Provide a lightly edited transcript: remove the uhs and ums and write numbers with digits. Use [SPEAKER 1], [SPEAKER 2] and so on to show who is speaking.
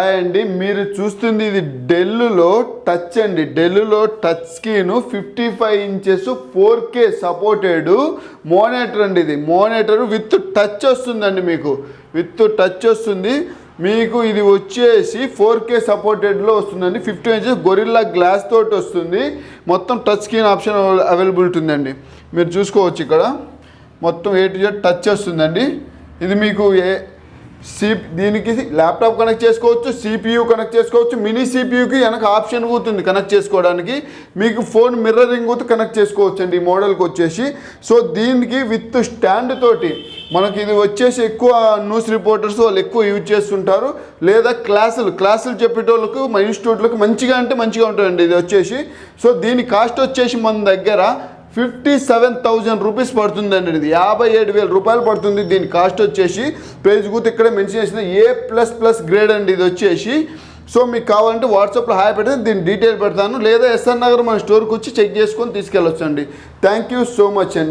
[SPEAKER 1] అండి మీరు చూస్తుంది ఇది డెల్లో టచ్ అండి. డెల్లో touch screen 55 inches 4K supported monitor అండి. ఇది మోనిటర్ విత్ టచ్ వస్తుందండి. మీకు విత్ టచ్ వస్తుంది. మీకు ఇది వచ్చేసి 4K సపోర్టెడ్లో వస్తుందండి. 50 ఇంచెస్ గొరిల్లా గ్లాస్ తోటి వస్తుంది. మొత్తం టచ్ స్క్రీన్ ఆప్షన్ అవైలబిలిటీ ఉందండి. మీరు చూసుకోవచ్చు ఇక్కడ మొత్తం A to Z టచ్ వస్తుందండి. ఇది మీకు దీనికి ల్యాప్టాప్ కనెక్ట్ చేసుకోవచ్చు, CPU కనెక్ట్ చేసుకోవచ్చు, మినీ CPUకి వెనక ఆప్షన్ అవుతుంది కనెక్ట్ చేసుకోవడానికి. మీకు ఫోన్ మిర్రరింగ్ కనెక్ట్ చేసుకోవచ్చు అండి ఈ మోడల్కి వచ్చేసి. సో దీనికి విత్ స్టాండ్ తోటి మనకి ఇది వచ్చేసి ఎక్కువ న్యూస్ రిపోర్టర్స్ వాళ్ళు ఎక్కువ యూజ్ చేస్తుంటారు, లేదా క్లాసులు చెప్పేటోళ్ళకు మా ఇన్స్టిట్యూట్లకు మంచిగా ఉంటుందండి ఇది వచ్చేసి. సో దీని కాస్ట్ వచ్చేసి మన దగ్గర 57,000 రూపీస్ పడుతుందండి. ఇది 57,000 రూపాయలు పడుతుంది. దీని కాస్ట్ వచ్చేసి ప్రైజ్ ఇక్కడే మెన్షన్ చేసిన A++ గ్రేడ్ అండి ఇది వచ్చేసి. సో మీకు కావాలంటే వాట్సాప్లో హాయ్ పెడితే దీని డీటెయిల్ పెడతాను, లేదా SR నగర్ మన స్టోర్కి వచ్చి చెక్ చేసుకొని తీసుకెళ్ళొచ్చు అండి. థ్యాంక్ యూ సో మచ్ అండి.